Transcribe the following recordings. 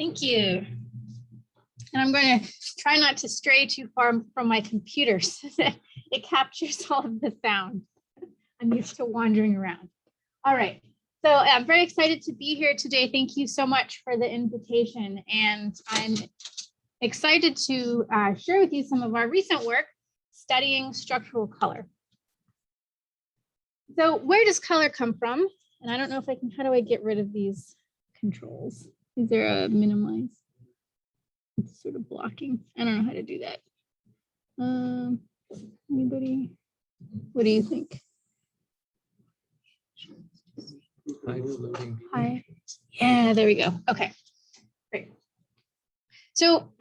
Thank you. And I'm going to try not to stray too far from my computer so that it captures all of the sound. I'm used to wandering around. All right. So I'm very excited to be here today. Thank you so much for the invitation. And I'm excited to share with you some of our recent work studying structural color. So where does color come from? And I don't know if I can, how do I get rid of these controls? Is there a minimize? It's sort of blocking. I don't know how to do that. Anybody? What do you think? Hi. Yeah, there we go. Okay, great. So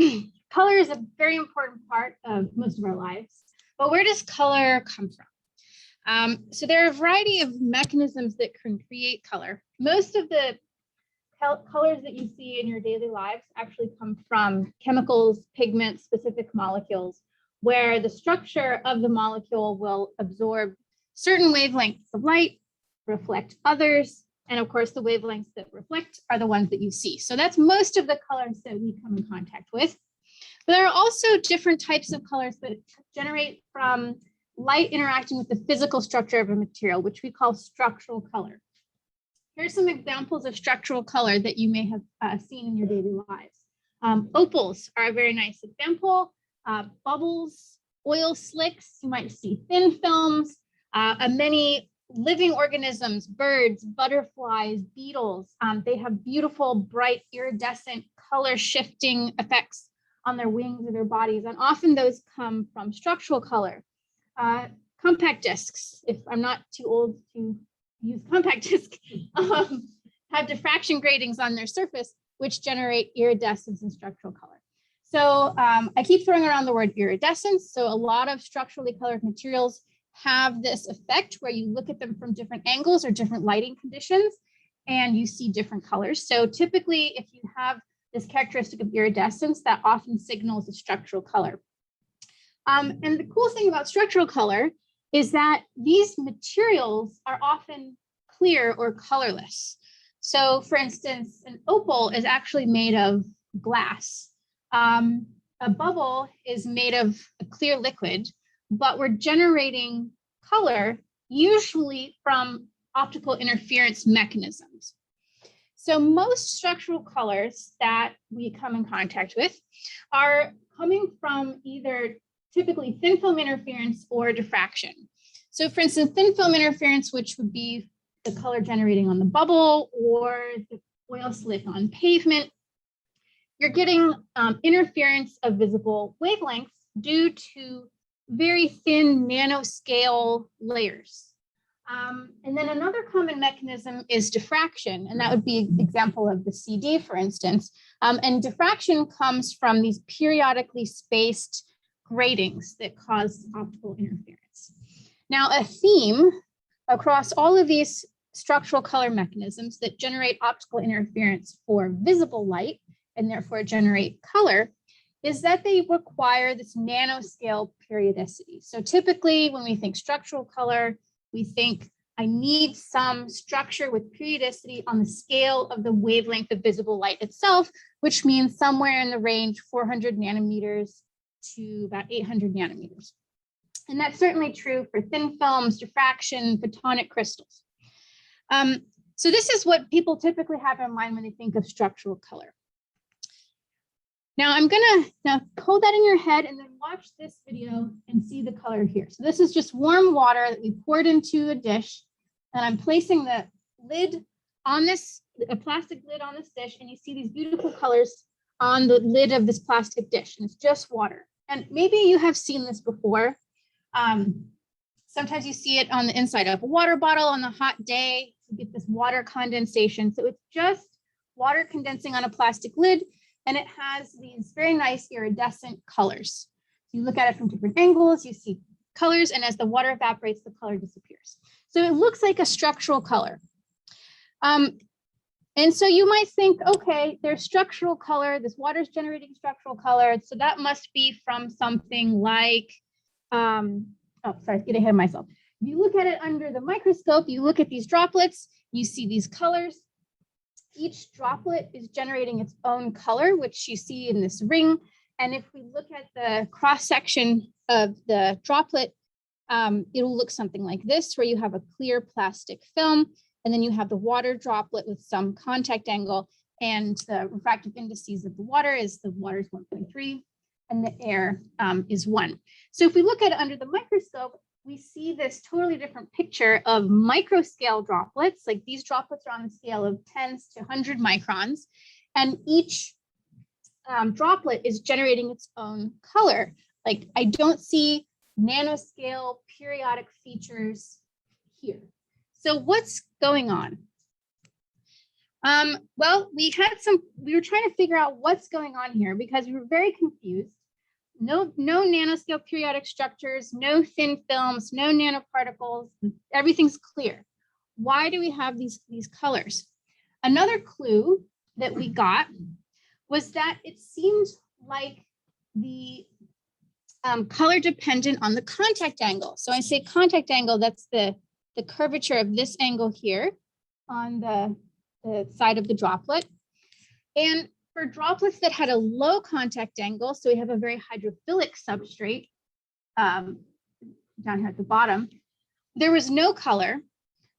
color is a very important part of most of our lives, but where does color come from? So there are a variety of mechanisms that can create color. Most of the colors that you see in your daily lives actually come from chemicals, pigments, specific molecules, where the structure of the molecule will absorb certain wavelengths of light, reflect others, and of course the wavelengths that reflect are the ones that you see. So that's most of the colors that we come in contact with. But there are also different types of colors that generate from light interacting with the physical structure of a material, which we call structural color. Here's some examples of structural color that you may have seen in your daily lives. Opals are a very nice example. Bubbles, oil slicks, you might see thin films, many living organisms, birds, butterflies, beetles. They have beautiful, bright, iridescent, color shifting effects on their wings or their bodies. And often those come from structural color. Compact discs, if I'm not too old to use compact disc, have diffraction gratings on their surface, which generate iridescence and structural color. So I keep throwing around the word iridescence. So a lot of structurally colored materials have this effect where you look at them from different angles or different lighting conditions, and you see different colors. So typically, if you have this characteristic of iridescence, that often signals a structural color. And the cool thing about structural color is that these materials are often clear or colorless. So for instance, an opal is actually made of glass. A bubble is made of a clear liquid, but we're generating color usually from optical interference mechanisms. So most structural colors that we come in contact with are coming from either typically thin film interference or diffraction. So for instance, thin film interference, which would be the color generating on the bubble or the oil slick on pavement, you're getting interference of visible wavelengths due to very thin nanoscale layers. And then another common mechanism is diffraction, and that would be an example of the CD, for instance. And diffraction comes from these periodically spaced gratings that cause optical interference. Now, a theme across all of these structural color mechanisms that generate optical interference for visible light and therefore generate color is that they require this nanoscale periodicity. So typically when we think structural color, we think I need some structure with periodicity on the scale of the wavelength of visible light itself, which means somewhere in the range 400 nanometers to about 800 nanometers. And that's certainly true for thin films, diffraction, photonic crystals. So this is what people typically have in mind when they think of structural color. Now I'm gonna hold that in your head and then watch this video and see the color here. So this is just warm water that we poured into a dish, and I'm placing the lid on this, a plastic lid on this dish, and you see these beautiful colors on the lid of this plastic dish, and it's just water. And maybe you have seen this before. Sometimes you see it on the inside of a water bottle on a hot day. You get this water condensation. So it's just water condensing on a plastic lid, and it has these very nice iridescent colors. You look at it from different angles, you see colors, and as the water evaporates, the color disappears. So it looks like a structural color. And so you might think, okay, there's structural color, this water's generating structural color, so that must be from something like, oh, sorry, getting ahead of myself. If you look at it under the microscope, you look at these droplets, you see these colors, each droplet is generating its own color, which you see in this ring. And if we look at the cross section of the droplet, it'll look something like this, where you have a clear plastic film, and then you have the water droplet with some contact angle, and the refractive indices of the water is 1.3, and the air is 1. So if we look at it under the microscope, we see this totally different picture of microscale droplets. Like these droplets are on the scale of tens to 100 microns, and each droplet is generating its own color. Like I don't see nanoscale periodic features here. So what's going on? Well, we were trying to figure out what's going on here because we were very confused. No nanoscale periodic structures, no thin films, no nanoparticles, everything's clear. Why do we have these colors? Another clue that we got was that it seems like the color dependent on the contact angle. So I say contact angle, that's the curvature of this angle here on the side of the droplet. And for droplets that had a low contact angle, so we have a very hydrophilic substrate down here at the bottom, there was no color.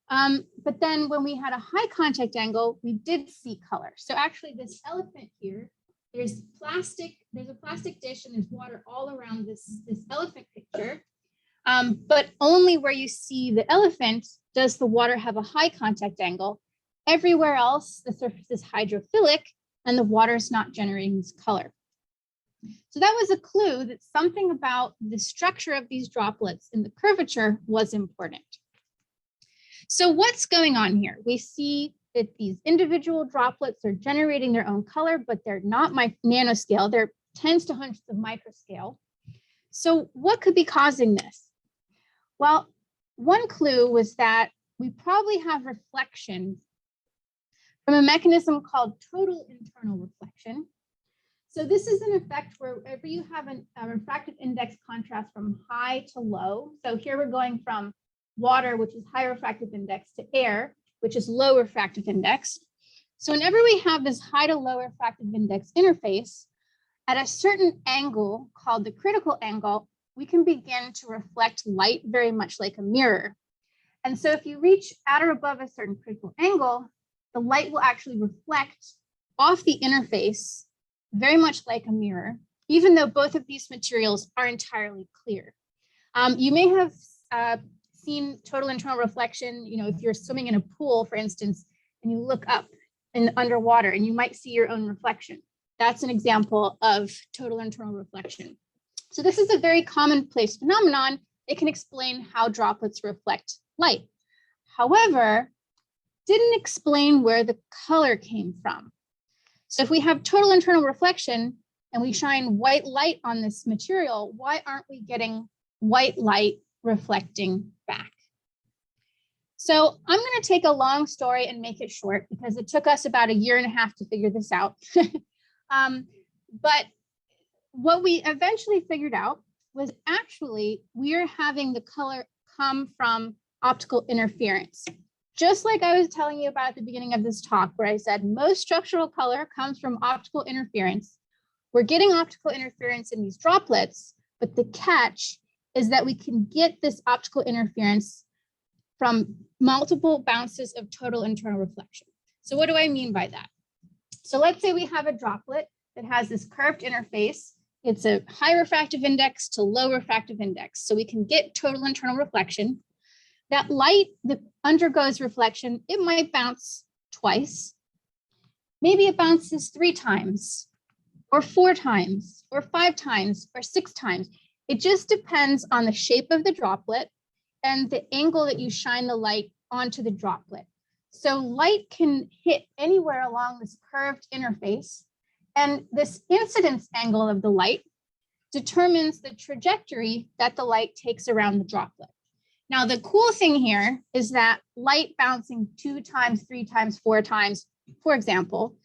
But then when we had a high contact angle, we did see color. So actually this elephant here, there's a plastic dish and there's water all around this elephant picture. But only where you see the elephant does the water have a high contact angle. Everywhere else, the surface is hydrophilic and the water is not generating this color. So that was a clue that something about the structure of these droplets and the curvature was important. So what's going on here? We see that these individual droplets are generating their own color, but they're not nanoscale. They're tens to hundreds of microscale. So what could be causing this? Well, one clue was that we probably have reflection from a mechanism called total internal reflection. So this is an effect wherever you have a refractive index contrast from high to low. So here we're going from water, which is high refractive index, to air, which is low refractive index. So whenever we have this high to low refractive index interface, at a certain angle called the critical angle, we can begin to reflect light very much like a mirror. And so if you reach at or above a certain critical angle, the light will actually reflect off the interface very much like a mirror, even though both of these materials are entirely clear. You may have seen total internal reflection, if you're swimming in a pool, for instance, and you look up underwater and you might see your own reflection. That's an example of total internal reflection. So this is a very commonplace phenomenon. It can explain how droplets reflect light. However, didn't explain where the color came from. So if we have total internal reflection and we shine white light on this material, why aren't we getting white light reflecting back? So I'm going to take a long story and make it short because it took us about 1.5 years to figure this out. But what we eventually figured out was actually we're having the color come from optical interference. Just like I was telling you about at the beginning of this talk, where I said most structural color comes from optical interference. We're getting optical interference in these droplets, but the catch is that we can get this optical interference from multiple bounces of total internal reflection. So what do I mean by that? So let's say we have a droplet that has this curved interface. It's a high refractive index to low refractive index. So we can get total internal reflection. That light that undergoes reflection, it might bounce twice. Maybe it bounces 3 times, or 4 times, or 5 times, or 6 times. It just depends on the shape of the droplet and the angle that you shine the light onto the droplet. So light can hit anywhere along this curved interface, and this incidence angle of the light determines the trajectory that the light takes around the droplet. Now, the cool thing here is that light bouncing 2 times, 3 times, 4 times, for example,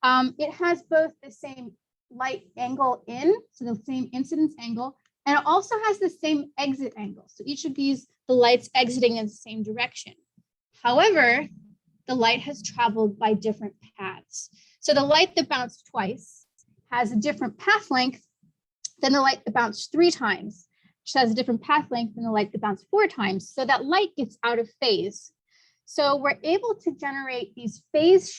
it has both the same light angle in, so the same incidence angle, and it also has the same exit angle. So each of these, the light's exiting in the same direction. However, the light has traveled by different paths. So the light that bounced twice has a different path length than the light that bounced 3 times, which has a different path length than the light that bounced 4 times. So that light gets out of phase. So we're able to generate these phase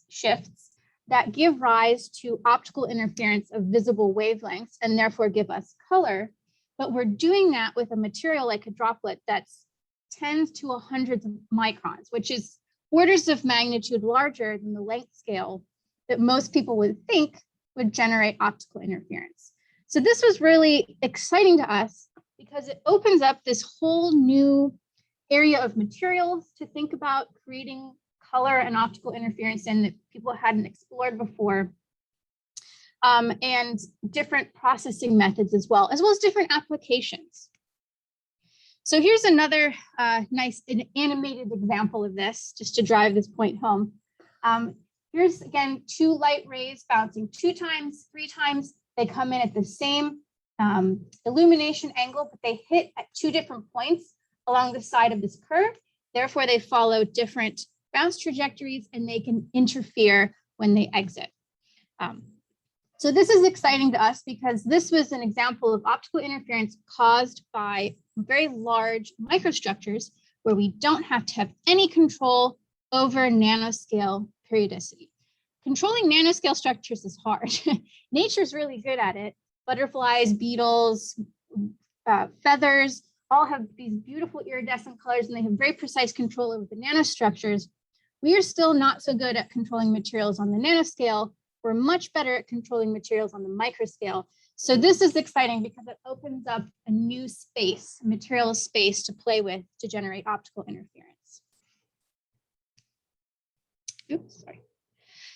shifts that give rise to optical interference of visible wavelengths and therefore give us color. But we're doing that with a material like a droplet that's tens to hundreds of microns, which is orders of magnitude larger than the length scale that most people would think would generate optical interference. So this was really exciting to us because it opens up this whole new area of materials to think about creating color and optical interference in that people hadn't explored before, and different processing methods as well as different applications. So here's another nice animated example of this, just to drive this point home. Here's again 2 light rays bouncing 2 times, 3 times. They come in at the same illumination angle, but they hit at 2 different points along the side of this curve. Therefore, they follow different bounce trajectories and they can interfere when they exit. So this is exciting to us because this was an example of optical interference caused by very large microstructures where we don't have to have any control over nanoscale periodicity. Controlling nanoscale structures is hard. Nature's really good at it. Butterflies, beetles, feathers, all have these beautiful iridescent colors and they have very precise control over the nanostructures. We are still not so good at controlling materials on the nanoscale. We're much better at controlling materials on the microscale. So this is exciting because it opens up a new space, material space to play with to generate optical interference. Oops, sorry.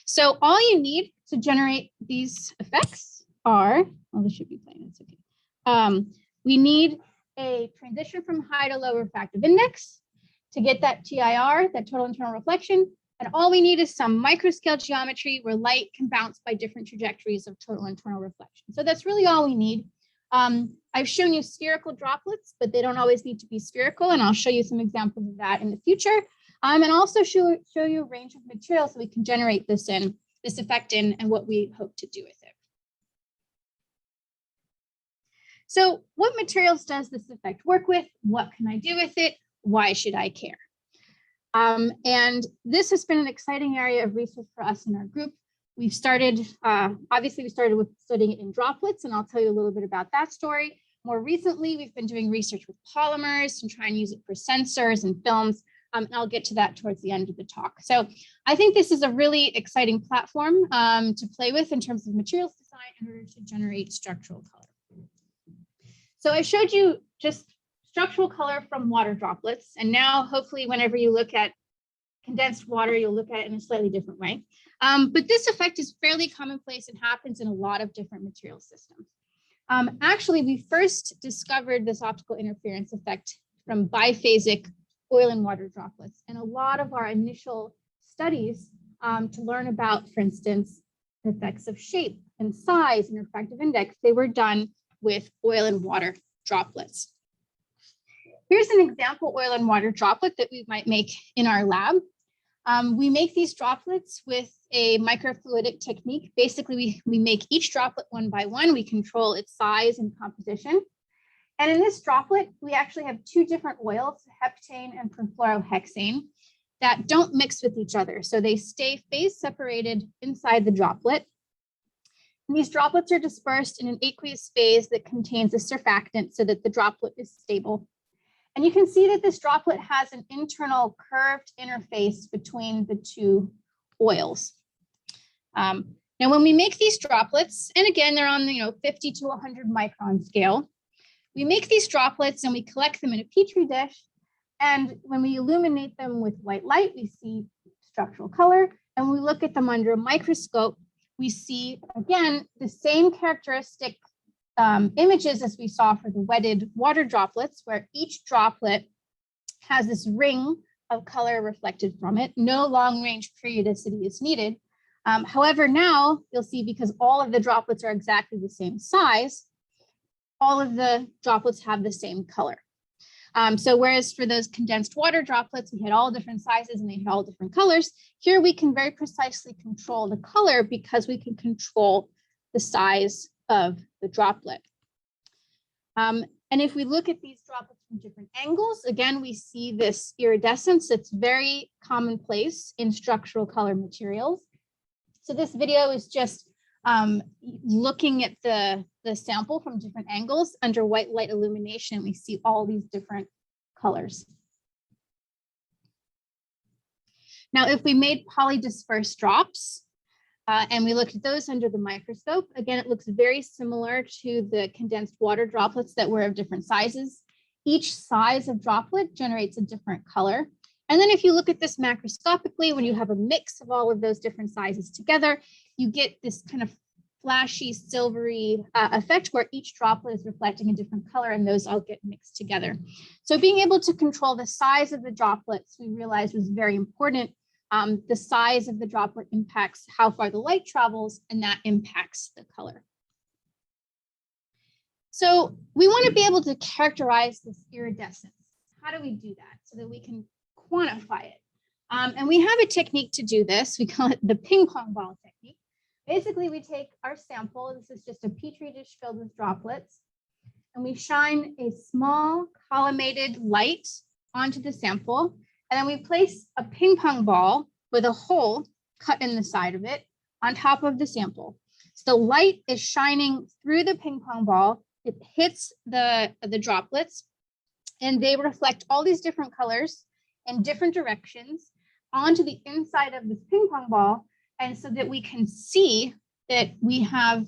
So all you need to generate these effects are, oh, this should be plain, it's okay. We need a transition from high to low refractive index to get that TIR, that total internal reflection. And all we need is some microscale geometry where light can bounce by different trajectories of total internal reflection. So that's really all we need. I've shown you spherical droplets, but they don't always need to be spherical. And I'll show you some examples of that in the future. And also show you a range of materials so we can generate this effect in and what we hope to do with it. So what materials does this effect work with? What can I do with it? Why should I care? And this has been an exciting area of research for us in our group. We've started, obviously we started with studying it in droplets, and I'll tell you a little bit about that story. More recently, we've been doing research with polymers and trying to use it for sensors and films. And I'll get to that towards the end of the talk. So I think this is a really exciting platform to play with in terms of materials design in order to generate structural color. So I showed you just structural color from water droplets. And now hopefully whenever you look at condensed water, you'll look at it in a slightly different way. But this effect is fairly commonplace and happens in a lot of different material systems. Actually, we first discovered this optical interference effect from biphasic oil and water droplets. And a lot of our initial studies to learn about, for instance, the effects of shape and size and refractive index, they were done with oil and water droplets. Here's an example oil and water droplet that we might make in our lab. We make these droplets with a microfluidic technique. Basically, we make each droplet one by one. We control its size and composition. And in this droplet, we actually have 2 different oils, heptane and perfluorohexane, that don't mix with each other. So they stay phase separated inside the droplet. And these droplets are dispersed in an aqueous phase that contains a surfactant so that the droplet is stable. And you can see that this droplet has an internal curved interface between the 2 oils. Now, when we make these droplets, and again, they're on the 50 to 100 micron scale, we make these droplets and we collect them in a petri dish. And when we illuminate them with white light, we see structural color. And when we look at them under a microscope, we see, again, the same characteristic images as we saw for the wetted water droplets, where each droplet has this ring of color reflected from it. No long range periodicity is needed. However, now you'll see, because all of the droplets are exactly the same size, all of the droplets have the same color. So whereas for those condensed water droplets, we had all different sizes and they had all different colors, here we can very precisely control the color because we can control the size of the droplet. And if we look at these droplets from different angles, again, we see this iridescence that's very commonplace in structural color materials. So this video is just looking at the sample from different angles under white light illumination. We see all these different colors. Now, if we made polydisperse drops and we looked at those under the microscope, again, it looks very similar to the condensed water droplets that were of different sizes. Each size of droplet generates a different color. And then if you look at this macroscopically, when you have a mix of all of those different sizes together, you get this kind of flashy, silvery effect where each droplet is reflecting a different color and those all get mixed together. So being able to control the size of the droplets, we realized was very important. The size of the droplet impacts how far the light travels, and that impacts the color. So we want to be able to characterize this iridescence. How do we do that so that we can quantify it? And we have a technique to do this. We call it the ping pong ball technique. Basically, we take our sample. This is just a petri dish filled with droplets, and we shine a small collimated light onto the sample. And then we place a ping pong ball with a hole cut in the side of it on top of the sample. So the light is shining through the ping pong ball. It hits the droplets, and they reflect all these different colors in different directions onto the inside of this ping pong ball. And so that we can see that we have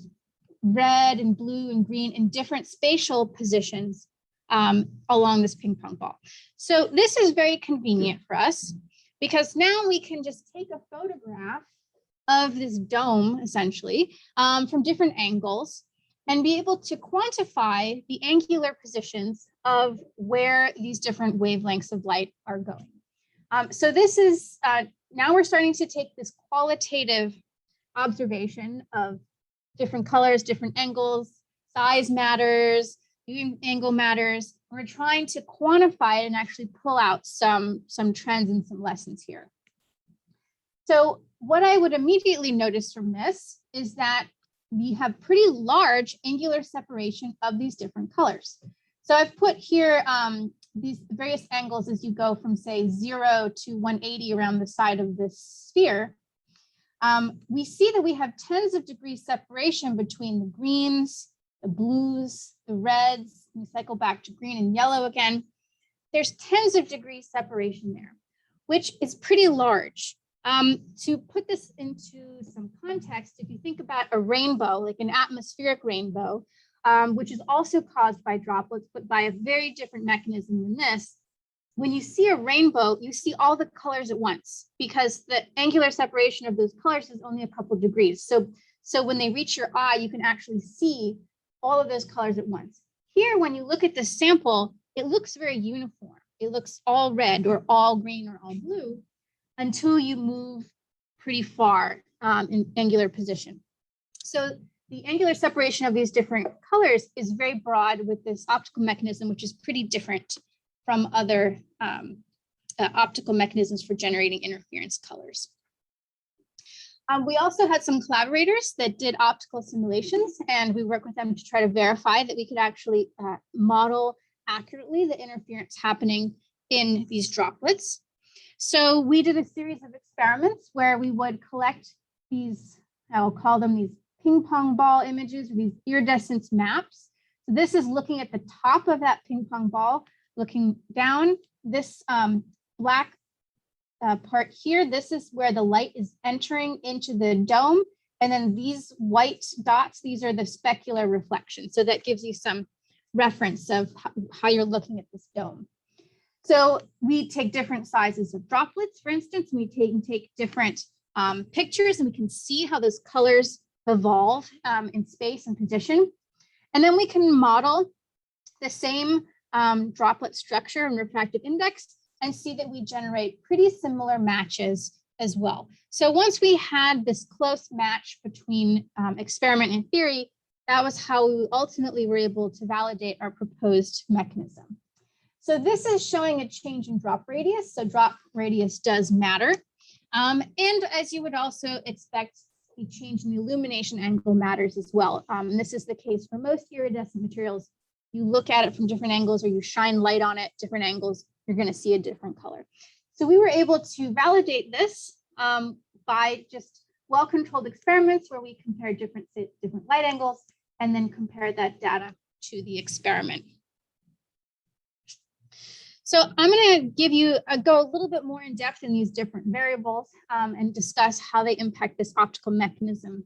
red and blue and green in different spatial positions along this ping pong ball. So this is very convenient for us because now we can just take a photograph of this dome essentially from different angles and be able to quantify the angular positions of where these different wavelengths of light are going. So this is, now we're starting to take this qualitative observation of different colors, different angles, size matters, viewing angle matters. We're trying to quantify it and actually pull out some trends and some lessons here. So what I would immediately notice from this is that we have pretty large angular separation of these different colors. So I've put here these various angles as you go from say 0 to 180 around the side of this sphere. We see that we have tens of degrees separation between the greens, the blues, the reds. We cycle back to green and yellow again. There's tens of degrees separation there, which is pretty large. To put this into some context, if you think about a rainbow, like an atmospheric rainbow, which is also caused by droplets, but by a very different mechanism than this. When you see a rainbow, you see all the colors at once because the angular separation of those colors is only a couple degrees. So when they reach your eye, you can actually see all of those colors at once. Here, when you look at this sample, it looks very uniform. It looks all red or all green or all blue until you move pretty far in angular position. So the angular separation of these different colors is very broad with this optical mechanism, which is pretty different from other optical mechanisms for generating interference colors. We also had some collaborators that did optical simulations, and we worked with them to try to verify that we could actually model accurately the interference happening in these droplets. So we did a series of experiments where we would collect these, I'll call them these ping pong ball images, or these iridescence maps. So this is looking at the top of that ping pong ball, looking down. This black part here, this is where the light is entering into the dome. And then these white dots, these are the specular reflections. So that gives you some reference of how you're looking at this dome. So we take different sizes of droplets, for instance, and we take different pictures, and we can see how those colors evolve in space and position. And then we can model the same droplet structure and refractive index and see that we generate pretty similar matches as well. So once we had this close match between experiment and theory, that was how we ultimately were able to validate our proposed mechanism. So this is showing a change in drop radius. So drop radius does matter. And as you would also expect, the change in the illumination angle matters as well. And this is the case for most iridescent materials. You look at it from different angles or you shine light on it, different angles, you're going to see a different color. So we were able to validate this by just well-controlled experiments where we compared different light angles and then compare that data to the experiment. So I'm going to give you go a little bit more in depth in these different variables and discuss how they impact this optical mechanism.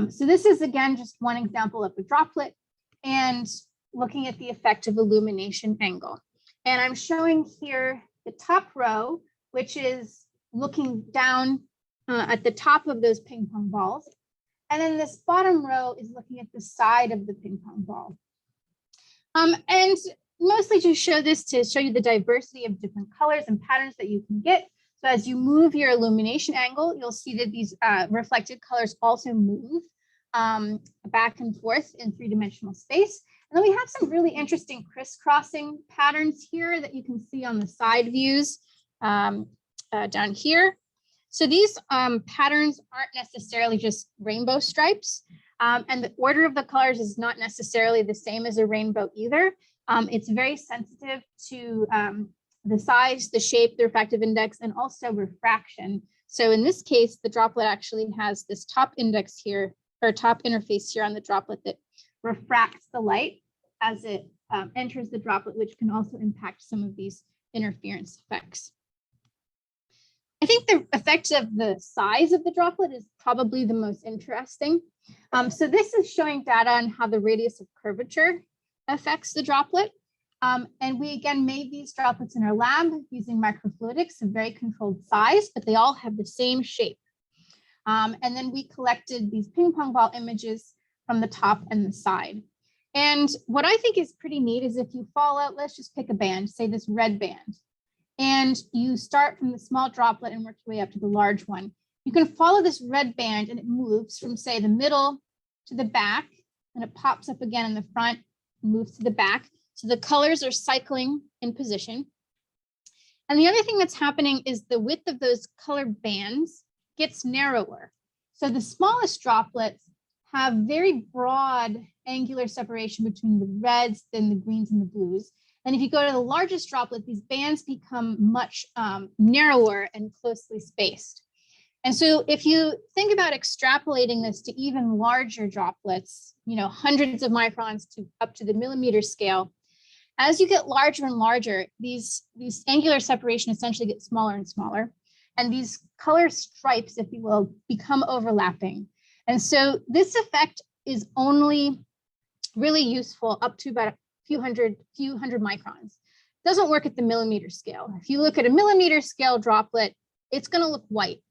So this is, again, just one example of a droplet and looking at the effect of illumination angle. And I'm showing here the top row, which is looking down at the top of those ping pong balls. And then this bottom row is looking at the side of the ping pong ball. And mostly to show you the diversity of different colors and patterns that you can get. So as you move your illumination angle, you'll see that these reflected colors also move back and forth in three-dimensional space. And then we have some really interesting crisscrossing patterns here that you can see on the side views down here. So these patterns aren't necessarily just rainbow stripes, and the order of the colors is not necessarily the same as a rainbow either. It's very sensitive to the size, the shape, the refractive index, and also refraction. So in this case, the droplet actually has this top index here, or top interface here on the droplet that refracts the light as it enters the droplet, which can also impact some of these interference effects. I think the effect of the size of the droplet is probably the most interesting. So this is showing data on how the radius of curvature affects the droplet. And we again made these droplets in our lab using microfluidics, a very controlled size, but they all have the same shape. And then we collected these ping pong ball images from the top and the side. And what I think is pretty neat is if you follow, let's just pick a band, say this red band, and you start from the small droplet and work your way up to the large one. You can follow this red band and it moves from, say, the middle to the back, and it pops up again in the front, moves to the back. So the colors are cycling in position. And the other thing that's happening is the width of those color bands gets narrower. So the smallest droplets have very broad angular separation between the reds, then the greens and the blues. And if you go to the largest droplet, these bands become much narrower and closely spaced. And so if you think about extrapolating this to even larger droplets, hundreds of microns to up to the millimeter scale, as you get larger and larger, these angular separation essentially gets smaller and smaller. And these color stripes, if you will, become overlapping. And so this effect is only really useful up to about a few hundred microns. It doesn't work at the millimeter scale. If you look at a millimeter scale droplet, it's going to look white.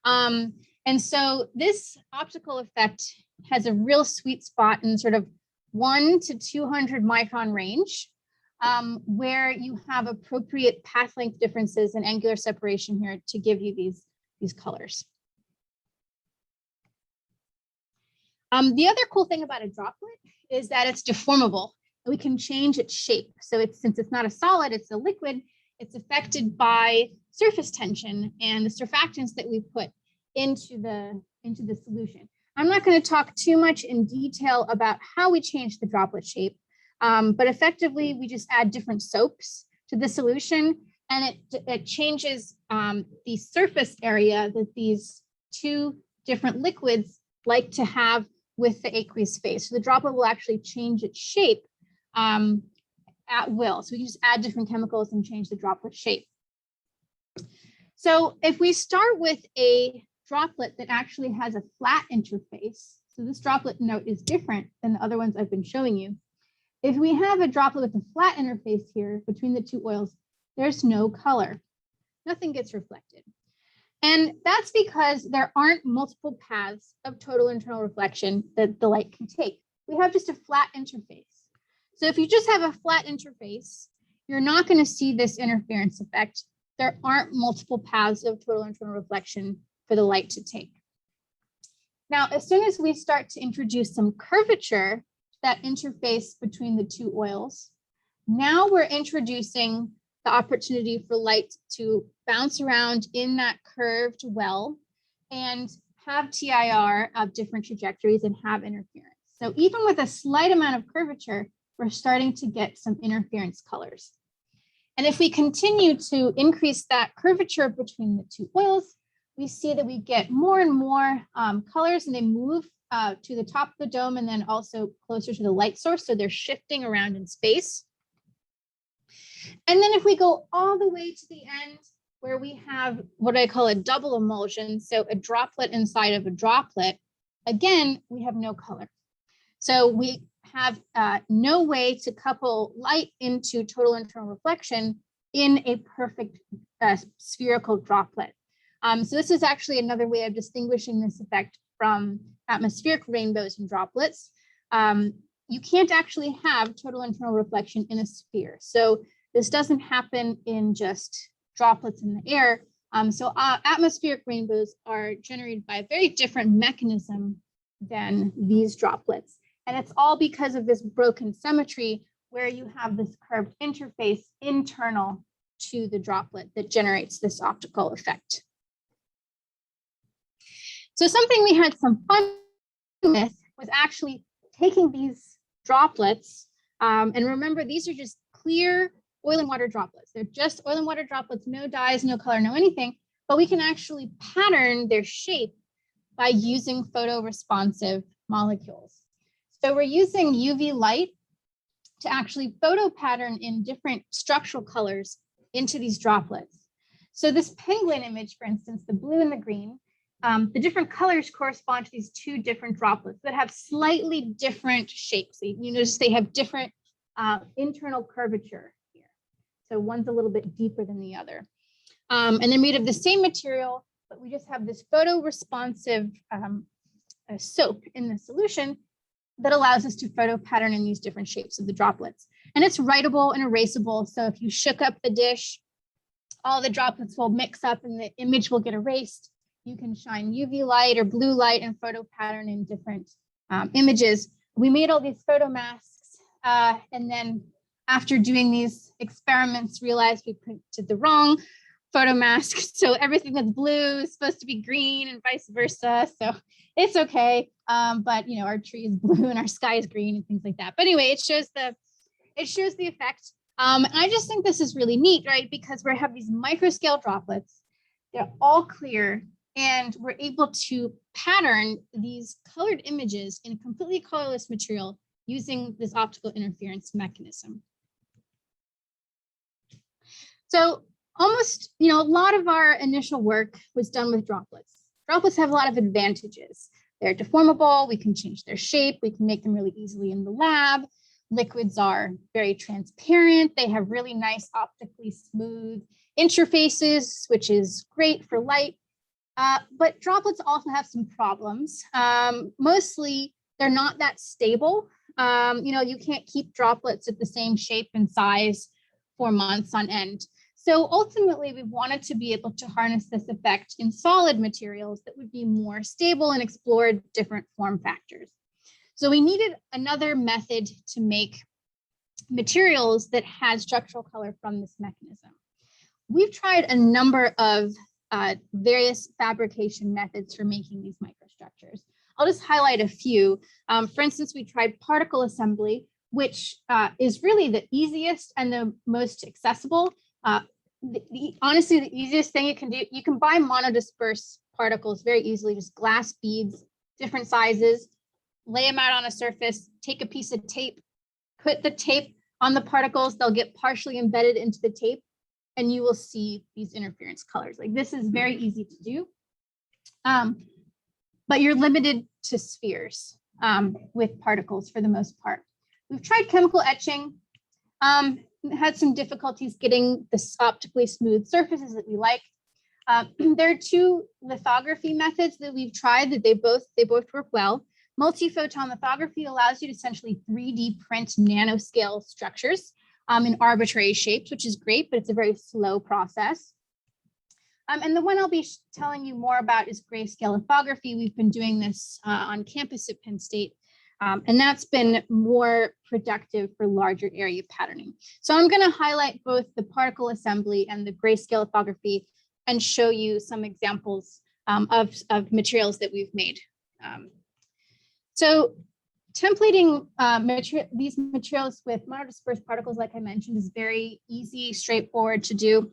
And so this optical effect has a real sweet spot in sort of 1 to 200 micron range, where you have appropriate path length differences and angular separation here to give you these colors. The other cool thing about a droplet is that it's deformable. We can change its shape. So since it's not a solid, it's a liquid, it's affected by surface tension and the surfactants that we put into the solution. I'm not going to talk too much in detail about how we change the droplet shape, but effectively we just add different soaps to the solution, and it changes the surface area that these two different liquids like to have with the aqueous phase. So the droplet will actually change its shape at will. So we can just add different chemicals and change the droplet shape. So if we start with a droplet that actually has a flat interface, so this droplet note is different than the other ones I've been showing you. If we have a droplet with a flat interface here between the two oils, there's no color. Nothing gets reflected. And that's because there aren't multiple paths of total internal reflection that the light can take. We have just a flat interface. So if you just have a flat interface, you're not going to see this interference effect. There aren't multiple paths of total internal reflection for the light to take. Now, as soon as we start to introduce some curvature to that interface between the two oils, Now we're introducing the opportunity for light to bounce around in that curved well and have TIR of different trajectories and have interference. So even with a slight amount of curvature, we're starting to get some interference colors. And if we continue to increase that curvature between the two oils, we see that we get more and more colors, and they move to the top of the dome and then also closer to the light source. So they're shifting around in space. And then if we go all the way to the end, where we have what I call a double emulsion, so a droplet inside of a droplet, again, we have no color. So we have no way to couple light into total internal reflection in a perfect spherical droplet. So this is actually another way of distinguishing this effect from atmospheric rainbows and droplets. You can't actually have total internal reflection in a sphere. So this doesn't happen in just droplets in the air. So atmospheric rainbows are generated by a very different mechanism than these droplets. And it's all because of this broken symmetry where you have this curved interface internal to the droplet that generates this optical effect. So something we had some fun with was actually taking these droplets, and remember, these are just clear oil and water droplets. They're just oil and water droplets, no dyes, no color, no anything, but we can actually pattern their shape by using photoresponsive molecules. So we're using UV light to actually photo pattern in different structural colors into these droplets. So this penguin image, for instance, the blue and the green, the different colors correspond to these two different droplets that have slightly different shapes. So you notice they have different internal curvature here. So one's a little bit deeper than the other. And they're made of the same material, but we just have this photoresponsive soap in the solution that allows us to photo pattern in these different shapes of the droplets. And it's writable and erasable. So if you shook up the dish, all the droplets will mix up and the image will get erased. You can shine UV light or blue light and photo pattern in different images. We made all these photo masks. And then after doing these experiments, realized we printed the wrong photo mask. So everything that's blue is supposed to be green and vice versa. So it's okay. But you know, our tree is blue and our sky is green and things like that. But anyway, it shows the effect. And I just think this is really neat, right? Because we have these microscale droplets. They're all clear. And we're able to pattern these colored images in a completely colorless material using this optical interference mechanism. So almost, you know, a lot of our initial work was done with droplets. Droplets have a lot of advantages. They're deformable, we can change their shape, we can make them really easily in the lab. Liquids are very transparent, they have really nice optically smooth interfaces, which is great for light. But droplets also have some problems. Mostly, they're not that stable. You know, you can't keep droplets at the same shape and size for months on end. So ultimately, we wanted to be able to harness this effect in solid materials that would be more stable and explore different form factors. So we needed another method to make materials that had structural color from this mechanism. We've tried a number of various fabrication methods for making these microstructures. I'll just highlight a few. For instance, we tried particle assembly, which is really the easiest and the most accessible. Honestly, the easiest thing you can do, you can buy monodisperse particles very easily, just glass beads, different sizes, lay them out on a surface, take a piece of tape, put the tape on the particles, they'll get partially embedded into the tape, and you will see these interference colors. Like this is very easy to do, but you're limited to spheres with particles for the most part. We've tried chemical etching, had some difficulties getting this optically smooth surfaces that we like. There are two lithography methods that we've tried that they both work well. Multi-photon lithography allows you to essentially 3D print nanoscale structures in arbitrary shapes, which is great, but it's a very slow process. And the one I'll be telling you more about is grayscale lithography. We've been doing this on campus at Penn State. And that's been more productive for larger area patterning. So I'm going to highlight both the particle assembly and the grayscale lithography and show you some examples of materials that we've made. So templating these materials with monodisperse particles, like I mentioned, is very easy, straightforward to do.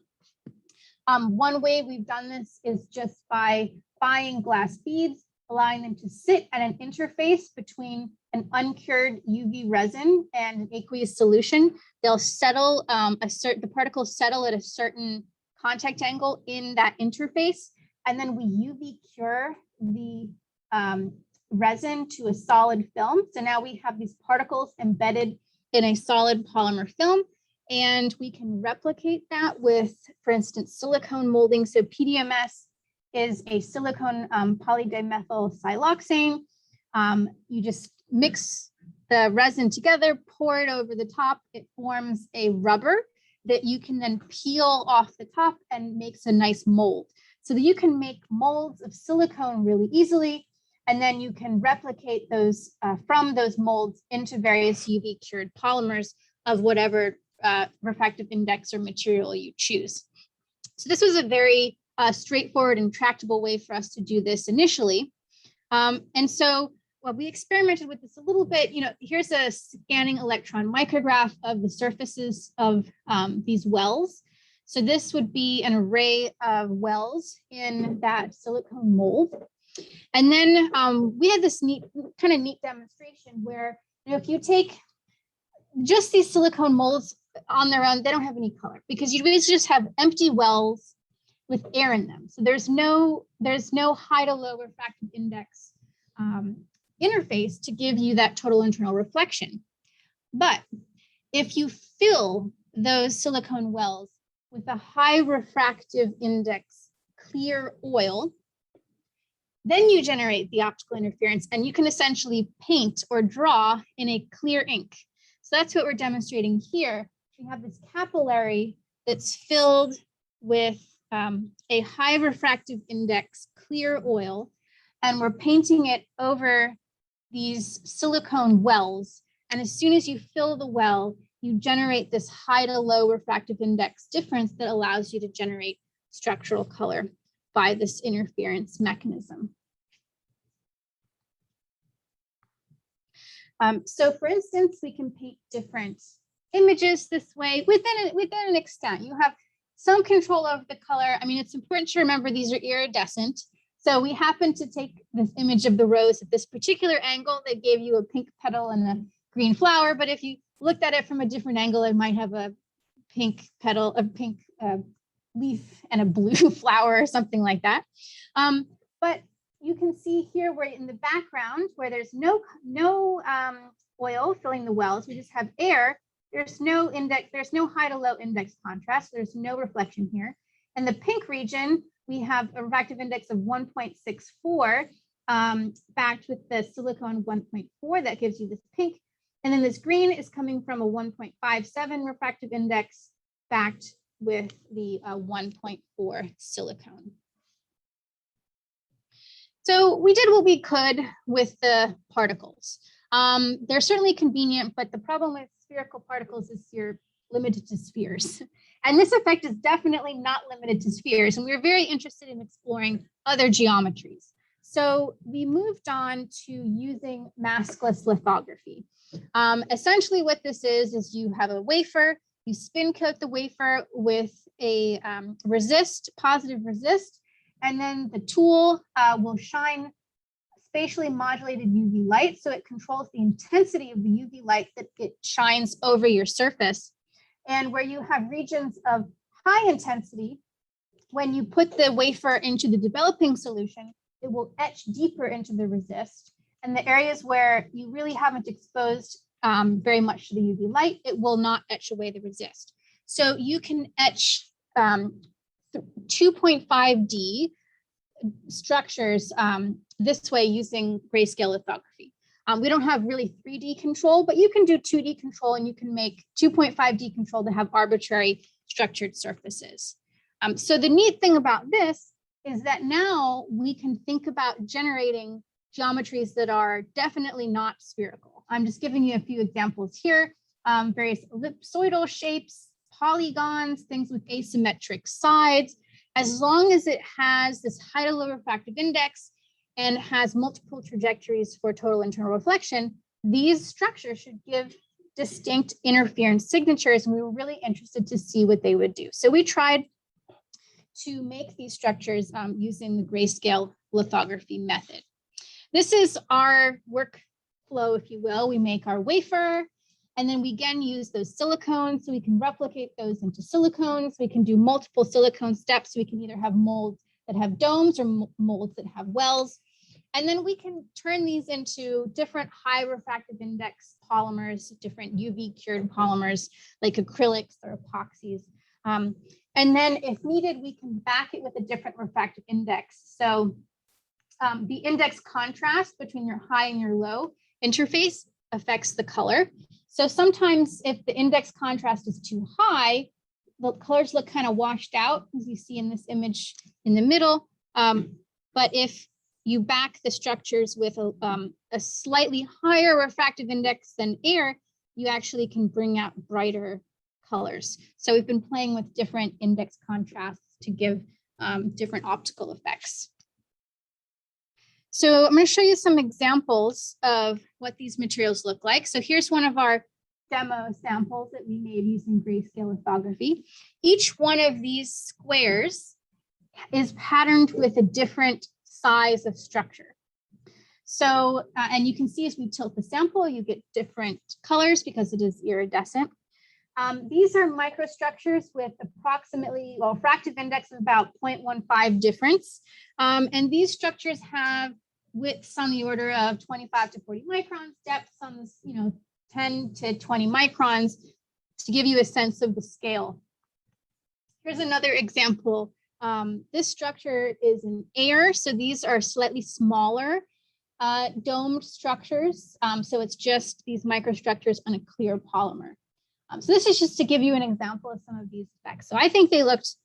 One way we've done this is just by buying glass beads, allowing them to sit at an interface between an uncured UV resin and an aqueous solution. They'll settle, the particles settle at a certain contact angle in that interface, and then we UV cure the resin to a solid film. So now we have these particles embedded in a solid polymer film, and we can replicate that with, for instance, silicone molding. So PDMS is a silicone polydimethyl siloxane. You just mix the resin together, pour it over the top. It forms a rubber that you can then peel off the top and makes a nice mold. So that you can make molds of silicone really easily, and then you can replicate those from those molds into various UV cured polymers of whatever refractive index or material you choose. So this was a very straightforward and tractable way for us to do this initially. And so we experimented with this a little bit. Here's a scanning electron micrograph of the surfaces of these wells. So this would be an array of wells in that silicone mold. And then we had this neat demonstration where, if you take just these silicone molds on their own, they don't have any color, because you just have empty wells with air in them. So there's no high to low refractive index interface to give you that total internal reflection. But if you fill those silicone wells with a high refractive index clear oil, then you generate the optical interference, and you can essentially paint or draw in a clear ink. So that's what we're demonstrating here. We have this capillary that's filled with a high refractive index clear oil, and we're painting it over these silicone wells. And as soon as you fill the well, you generate this high to low refractive index difference that allows you to generate structural color by this interference mechanism. So for instance, we can paint different images this way within an extent. You have some control over the color. I mean, it's important to remember these are iridescent. So we happen to take this image of the rose at this particular angle that gave you a pink petal and a green flower. But if you looked at it from a different angle, it might have a pink petal, a pink leaf and a blue flower or something like that. But you can see here where in the background, where there's no oil filling the wells, we just have air. There's no high to low index contrast. There's no reflection here. In the pink region, we have a refractive index of 1.64 backed with the silicone 1.4 that gives you this pink. And then this green is coming from a 1.57 refractive index backed with the 1.4 silicone. So we did what we could with the particles. They're certainly convenient, but the problem with spherical particles is you're limited to spheres. And this effect is definitely not limited to spheres. And we were very interested in exploring other geometries. So we moved on to using maskless lithography. Essentially what this is you have a wafer, you spin coat the wafer with a positive resist, and then the tool will shine spatially modulated UV light. So it controls the intensity of the UV light that it shines over your surface. And where you have regions of high intensity, when you put the wafer into the developing solution, it will etch deeper into the resist. And the areas where you really haven't exposed very much to the UV light, it will not etch away the resist. So you can etch 2.5D structures this way using grayscale lithography. We don't have really 3D control, but you can do 2D control, and you can make 2.5D control to have arbitrary structured surfaces. So the neat thing about this is that now we can think about generating geometries that are definitely not spherical. I'm just giving you a few examples here. Various ellipsoidal shapes, polygons, things with asymmetric sides. As long as it has this high to low refractive index and has multiple trajectories for total internal reflection, these structures should give distinct interference signatures, and we were really interested to see what they would do. So we tried to make these structures using the grayscale lithography method. This is our workflow, if you will. We make our wafer, and then we again use those silicones, so we can replicate those into silicones. We can do multiple silicone steps. We can either have molds that have domes or molds that have wells. And then we can turn these into different high refractive index polymers, different UV cured polymers like acrylics or epoxies. And then if needed, we can back it with a different refractive index. So the index contrast between your high and your low interface affects the color. So sometimes if the index contrast is too high, the colors look kind of washed out, as you see in this image in the middle. But if you back the structures with a slightly higher refractive index than air, you actually can bring out brighter colors. So we've been playing with different index contrasts to give different optical effects. So I'm going to show you some examples of what these materials look like. So here's one of our demo samples that we made using grayscale lithography. Each one of these squares is patterned with a different size of structure. So, and you can see as we tilt the sample, you get different colors because it is iridescent. These are microstructures with approximately, well, refractive index of about 0.15 difference. And these structures have widths on the order of 25 to 40 microns, depths on this, 10 to 20 microns to give you a sense of the scale. Here's another example. This structure is in air, so these are slightly smaller domed structures. So it's just these microstructures on a clear polymer. So this is just to give you an example of some of these effects. So I think they looked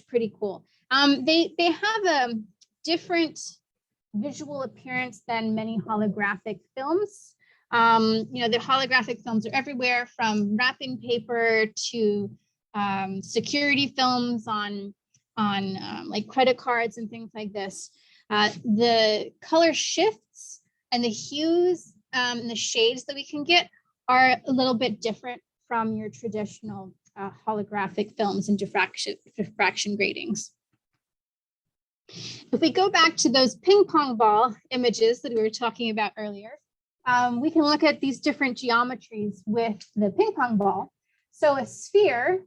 pretty cool. They have a different visual appearance than many holographic films. The holographic films are everywhere from wrapping paper to security films on like credit cards and things like this. The color shifts and the hues and the shades that we can get are a little bit different from your traditional holographic films and diffraction gratings. If we go back to those ping pong ball images that we were talking about earlier, we can look at these different geometries with the ping pong ball. So a sphere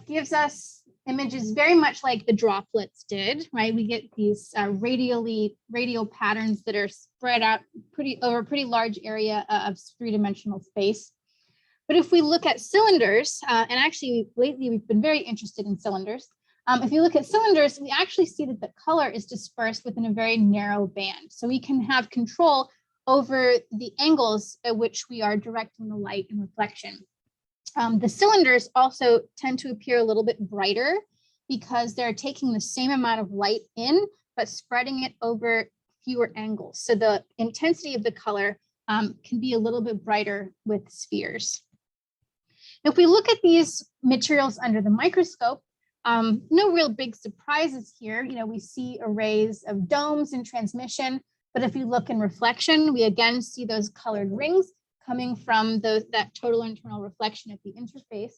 gives us images very much like the droplets did, right? We get these radial patterns that are spread out over a pretty large area of three-dimensional space. But if we look at cylinders, and actually lately we've been very interested in cylinders. If you look at cylinders, we actually see that the color is dispersed within a very narrow band. So we can have control over the angles at which we are directing the light and reflection. The cylinders also tend to appear a little bit brighter because they're taking the same amount of light in, but spreading it over fewer angles. So the intensity of the color can be a little bit brighter with spheres. If we look at these materials under the microscope, no real big surprises here. We see arrays of domes in transmission, but if you look in reflection, we again see those colored rings coming from that total internal reflection at the interface.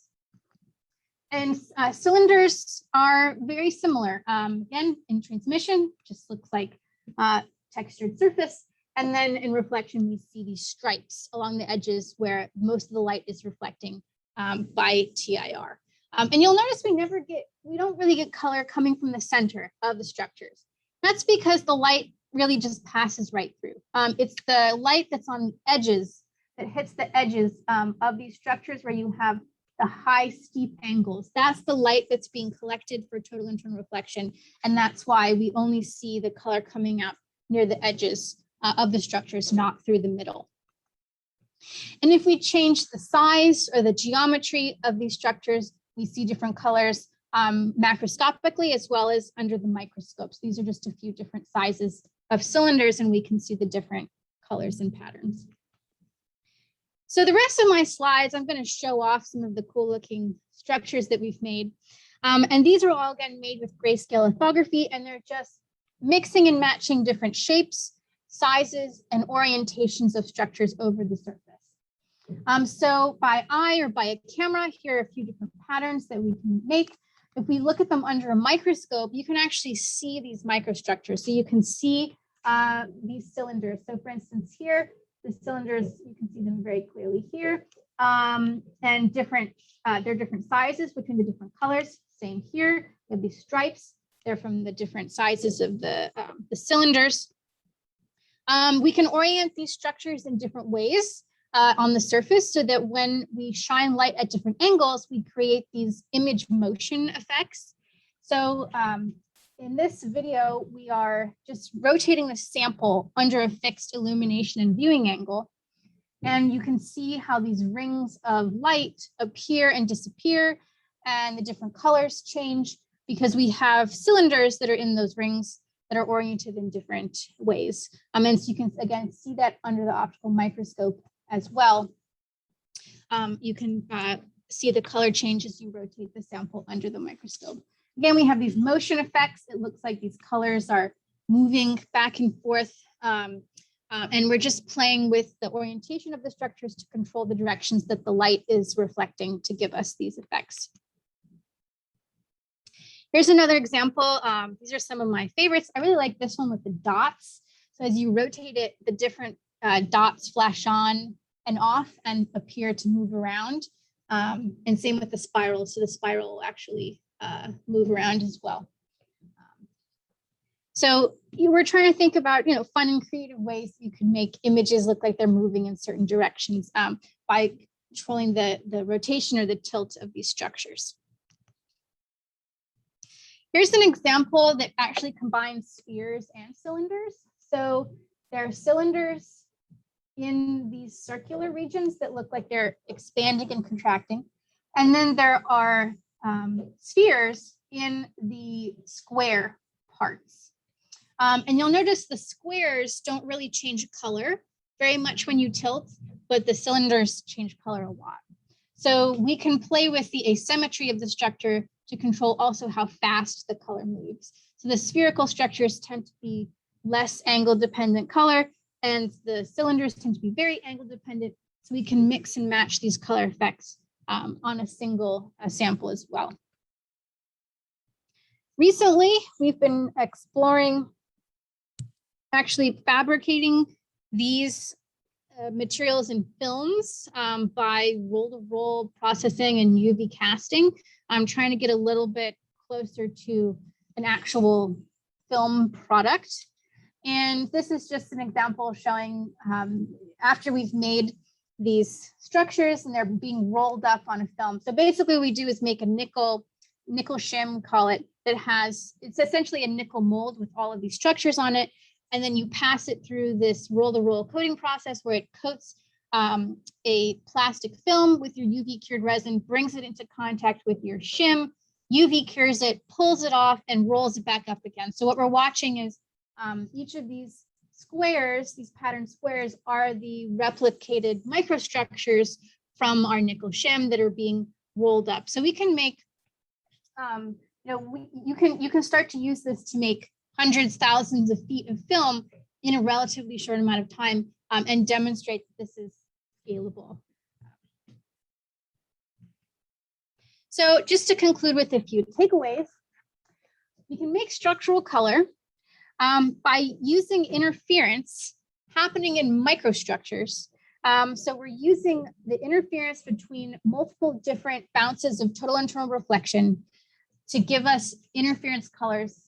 And cylinders are very similar. Again, in transmission, just looks like textured surface. And then in reflection, we see these stripes along the edges where most of the light is reflecting by TIR. And you'll notice we don't really get color coming from the center of the structures. That's because the light really just passes right through. It's the light that's on the edges that hits the edges of these structures where you have the high steep angles. That's the light that's being collected for total internal reflection. And that's why we only see the color coming out near the edges of the structures, not through the middle. And if we change the size or the geometry of these structures, we see different colors macroscopically as well as under the microscopes. These are just a few different sizes of cylinders, and we can see the different colors and patterns. So the rest of my slides, I'm going to show off some of the cool looking structures that we've made. And these are all, again, made with grayscale lithography, and they're just mixing and matching different shapes, sizes, and orientations of structures over the surface. So by eye or by a camera, here are a few different patterns that we can make. If we look at them under a microscope, you can actually see these microstructures. So you can see these cylinders. So for instance, here, the cylinders, you can see them very clearly here. And they're different sizes between the different colors. Same here, we have these stripes. They're from the different sizes of the cylinders. We can orient these structures in different ways on the surface so that when we shine light at different angles, we create these image motion effects. So in this video, we are just rotating the sample under a fixed illumination and viewing angle. And you can see how these rings of light appear and disappear, and the different colors change because we have cylinders that are in those rings that are oriented in different ways. And so you can, again, see that under the optical microscope as well. You can see the color change as you rotate the sample under the microscope. Again, we have these motion effects. It looks like these colors are moving back and forth. And we're just playing with the orientation of the structures to control the directions that the light is reflecting to give us these effects. Here's another example. These are some of my favorites. I really like this one with the dots. So as you rotate it, the different dots flash on and off and appear to move around. And same with the spiral. So the spiral will actually move around as well. So you were trying to think about, fun and creative ways you can make images look like they're moving in certain directions by controlling the rotation or the tilt of these structures. Here's an example that actually combines spheres and cylinders. So there are cylinders in these circular regions that look like they're expanding and contracting. And then there are spheres in the square parts. And you'll notice the squares don't really change color very much when you tilt, but the cylinders change color a lot. So we can play with the asymmetry of the structure to control also how fast the color moves. So the spherical structures tend to be less angle dependent color, and the cylinders tend to be very angle dependent. So we can mix and match these color effects on a single sample as well. Recently, we've been exploring actually fabricating these materials in films by roll-to-roll processing and UV casting. I'm trying to get a little bit closer to an actual film product. And this is just an example showing after we've made these structures and they're being rolled up on a film. So basically what we do is make a nickel shim, call it, that it's essentially a nickel mold with all of these structures on it. And then you pass it through this roll-to-roll coating process where it coats a plastic film with your UV cured resin, brings it into contact with your shim, UV cures it, pulls it off, and rolls it back up again. So what we're watching is each of these squares, these pattern squares, are the replicated microstructures from our nickel shim that are being rolled up. So we can make, you can start to use this to make hundreds, thousands of feet of film in a relatively short amount of time and demonstrate that this is scalable. So just to conclude with a few takeaways, we can make structural color by using interference happening in microstructures. So we're using the interference between multiple different bounces of total internal reflection to give us interference colors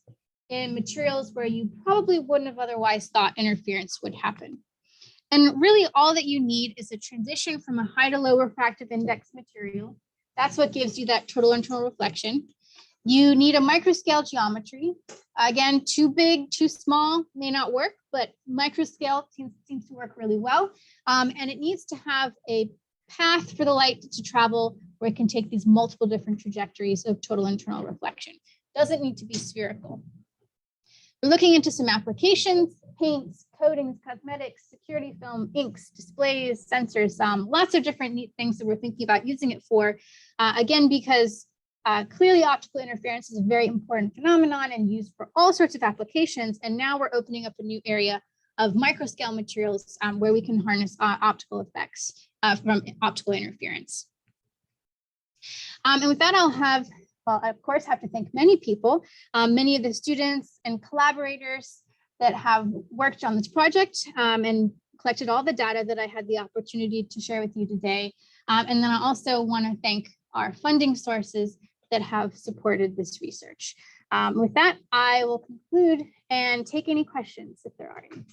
in materials where you probably wouldn't have otherwise thought interference would happen. And really all that you need is a transition from a high to low refractive index material. That's what gives you that total internal reflection. You need a microscale geometry. Again, too big, too small may not work, but microscale seems to work really well. And it needs to have a path for the light to travel where it can take these multiple different trajectories of total internal reflection. Doesn't need to be spherical. We're looking into some applications, paints, coatings, cosmetics, security film, inks, displays, sensors, lots of different neat things that we're thinking about using it for. Again, because clearly optical interference is a very important phenomenon and used for all sorts of applications. And now we're opening up a new area of microscale materials where we can harness optical effects from optical interference. And with that, well, I of course have to thank many people, many of the students and collaborators that have worked on this project and collected all the data that I had the opportunity to share with you today. And then I also want to thank our funding sources that have supported this research. With that, I will conclude and take any questions if there are any.